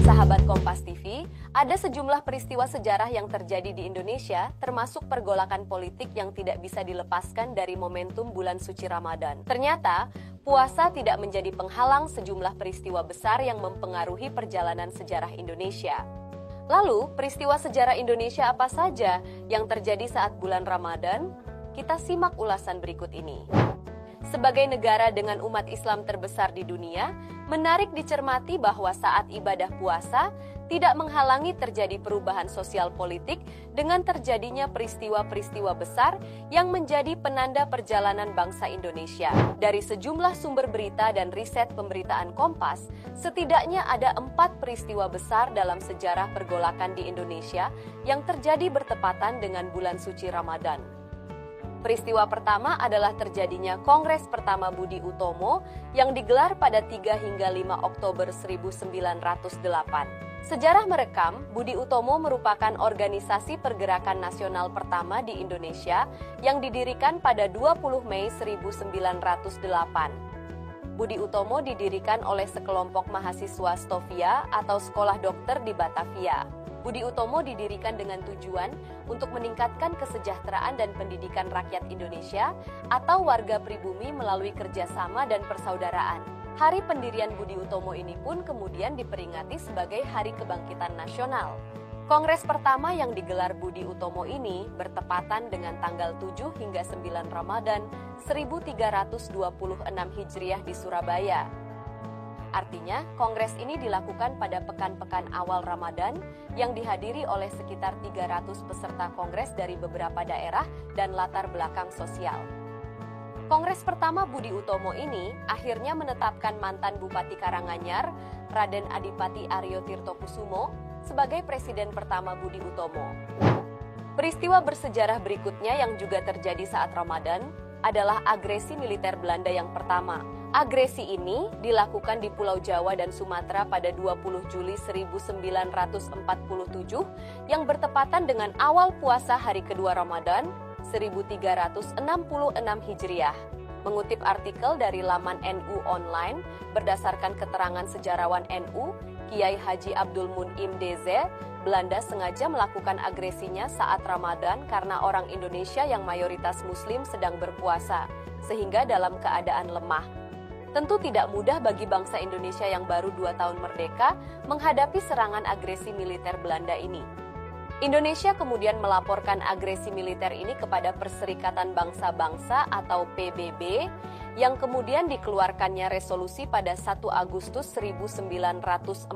Sahabat Kompas TV, ada sejumlah peristiwa sejarah yang terjadi di Indonesia, termasuk pergolakan politik yang tidak bisa dilepaskan dari momentum bulan suci Ramadan. Ternyata, puasa tidak menjadi penghalang sejumlah peristiwa besar yang mempengaruhi perjalanan sejarah Indonesia. Lalu, peristiwa sejarah Indonesia apa saja yang terjadi saat bulan Ramadan? Kita simak ulasan berikut ini. Sebagai negara dengan umat Islam terbesar di dunia, menarik dicermati bahwa saat ibadah puasa tidak menghalangi terjadi perubahan sosial politik dengan terjadinya peristiwa-peristiwa besar yang menjadi penanda perjalanan bangsa Indonesia. Dari sejumlah sumber berita dan riset pemberitaan Kompas, setidaknya ada 4 peristiwa besar dalam sejarah pergolakan di Indonesia yang terjadi bertepatan dengan bulan suci Ramadan. Peristiwa pertama adalah terjadinya Kongres pertama Budi Utomo yang digelar pada 3 hingga 5 Oktober 1908. Sejarah merekam, Budi Utomo merupakan organisasi pergerakan nasional pertama di Indonesia yang didirikan pada 20 Mei 1908. Budi Utomo didirikan oleh sekelompok mahasiswa Stovia atau sekolah dokter di Batavia. Budi Utomo didirikan dengan tujuan untuk meningkatkan kesejahteraan dan pendidikan rakyat Indonesia atau warga pribumi melalui kerjasama dan persaudaraan. Hari pendirian Budi Utomo ini pun kemudian diperingati sebagai Hari Kebangkitan Nasional. Kongres pertama yang digelar Budi Utomo ini bertepatan dengan tanggal 7 hingga 9 Ramadan 1326 Hijriah di Surabaya. Artinya, kongres ini dilakukan pada pekan-pekan awal Ramadan yang dihadiri oleh sekitar 300 peserta kongres dari beberapa daerah dan latar belakang sosial. Kongres pertama Budi Utomo ini akhirnya menetapkan mantan Bupati Karanganyar, Raden Adipati Aryo Tirtokusumo, sebagai presiden pertama Budi Utomo. Peristiwa bersejarah berikutnya yang juga terjadi saat Ramadan adalah agresi militer Belanda yang pertama. Agresi ini dilakukan di Pulau Jawa dan Sumatera pada 20 Juli 1947 yang bertepatan dengan awal puasa hari kedua Ramadan 1366 Hijriah. Mengutip artikel dari laman NU Online, berdasarkan keterangan sejarawan NU, Kiai Haji Abdul Munim DZ, Belanda sengaja melakukan agresinya saat Ramadan karena orang Indonesia yang mayoritas Muslim sedang berpuasa, sehingga dalam keadaan lemah. Tentu tidak mudah bagi bangsa Indonesia yang baru 2 tahun merdeka menghadapi serangan agresi militer Belanda ini. Indonesia kemudian melaporkan agresi militer ini kepada Perserikatan Bangsa-Bangsa atau PBB yang kemudian dikeluarkannya resolusi pada 1 Agustus 1947.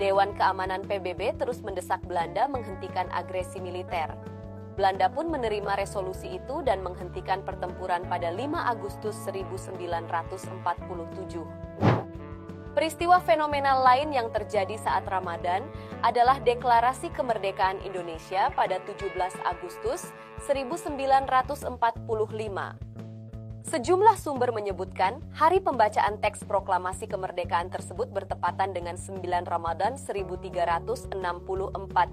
Dewan Keamanan PBB terus mendesak Belanda menghentikan agresi militer. Belanda pun menerima resolusi itu dan menghentikan pertempuran pada 5 Agustus 1947. Peristiwa fenomenal lain yang terjadi saat Ramadan adalah Deklarasi Kemerdekaan Indonesia pada 17 Agustus 1945. Sejumlah sumber menyebutkan hari pembacaan teks proklamasi kemerdekaan tersebut bertepatan dengan 9 Ramadan 1364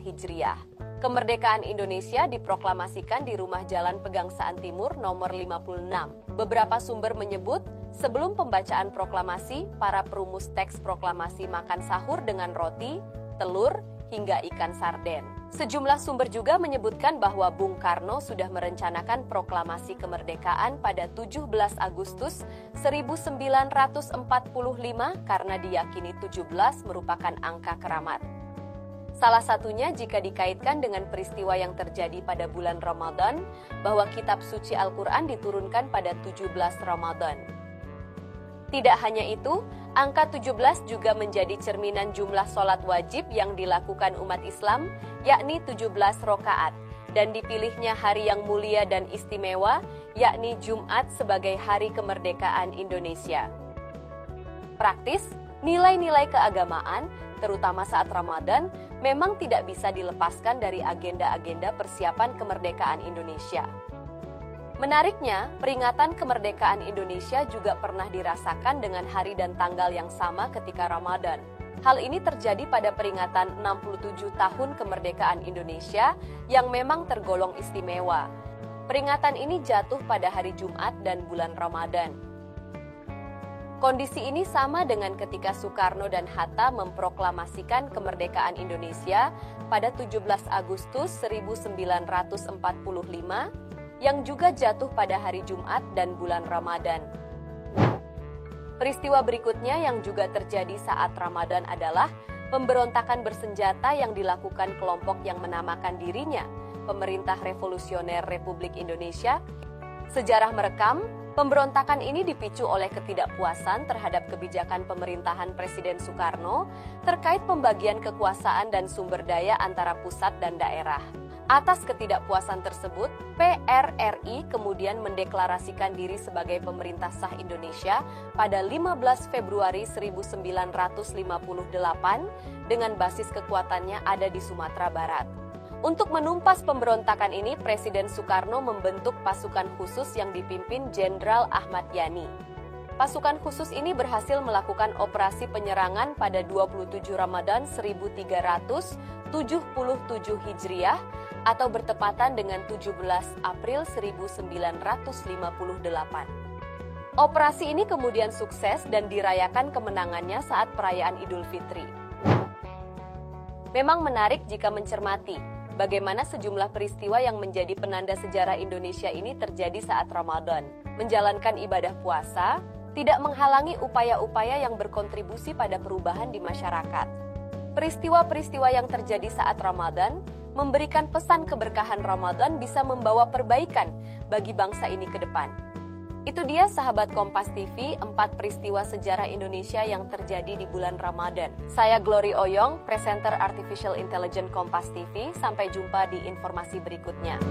Hijriah. Kemerdekaan Indonesia diproklamasikan di Rumah Jalan Pegangsaan Timur nomor 56. Beberapa sumber menyebut, sebelum pembacaan proklamasi, para perumus teks proklamasi makan sahur dengan roti, telur, hingga ikan sarden. Sejumlah sumber juga menyebutkan bahwa Bung Karno sudah merencanakan proklamasi kemerdekaan pada 17 Agustus 1945 karena diyakini 17 merupakan angka keramat. Salah satunya jika dikaitkan dengan peristiwa yang terjadi pada bulan Ramadan, bahwa kitab suci Al-Quran diturunkan pada 17 Ramadan. Tidak hanya itu, angka 17 juga menjadi cerminan jumlah sholat wajib yang dilakukan umat Islam, yakni 17 rakaat, dan dipilihnya hari yang mulia dan istimewa, yakni Jumat sebagai hari kemerdekaan Indonesia. Praktis, nilai-nilai keagamaan, terutama saat Ramadan, memang tidak bisa dilepaskan dari agenda-agenda persiapan kemerdekaan Indonesia. Menariknya, peringatan kemerdekaan Indonesia juga pernah dirasakan dengan hari dan tanggal yang sama ketika Ramadan. Hal ini terjadi pada peringatan 67 tahun kemerdekaan Indonesia yang memang tergolong istimewa. Peringatan ini jatuh pada hari Jumat dan bulan Ramadan. Kondisi ini sama dengan ketika Soekarno dan Hatta memproklamasikan kemerdekaan Indonesia pada 17 Agustus 1945 yang juga jatuh pada hari Jumat dan bulan Ramadan. Peristiwa berikutnya yang juga terjadi saat Ramadan adalah pemberontakan bersenjata yang dilakukan kelompok yang menamakan dirinya Pemerintah Revolusioner Republik Indonesia. Sejarah merekam, pemberontakan ini dipicu oleh ketidakpuasan terhadap kebijakan pemerintahan Presiden Soekarno terkait pembagian kekuasaan dan sumber daya antara pusat dan daerah. Atas ketidakpuasan tersebut, PRRI kemudian mendeklarasikan diri sebagai pemerintah sah Indonesia pada 15 Februari 1958 dengan basis kekuatannya ada di Sumatera Barat. Untuk menumpas pemberontakan ini, Presiden Soekarno membentuk pasukan khusus yang dipimpin Jenderal Ahmad Yani. Pasukan khusus ini berhasil melakukan operasi penyerangan pada 27 Ramadan 1377 Hijriah atau bertepatan dengan 17 April 1958. Operasi ini kemudian sukses dan dirayakan kemenangannya saat perayaan Idul Fitri. Memang menarik jika mencermati bagaimana sejumlah peristiwa yang menjadi penanda sejarah Indonesia ini terjadi saat Ramadan. Menjalankan ibadah puasa tidak menghalangi upaya-upaya yang berkontribusi pada perubahan di masyarakat. Peristiwa-peristiwa yang terjadi saat Ramadan memberikan pesan keberkahan Ramadan bisa membawa perbaikan bagi bangsa ini ke depan. Itu dia sahabat Kompas TV, 4 peristiwa sejarah Indonesia yang terjadi di bulan Ramadan. Saya Glory Oyong, presenter Artificial Intelligence Kompas TV. Sampai jumpa di informasi berikutnya.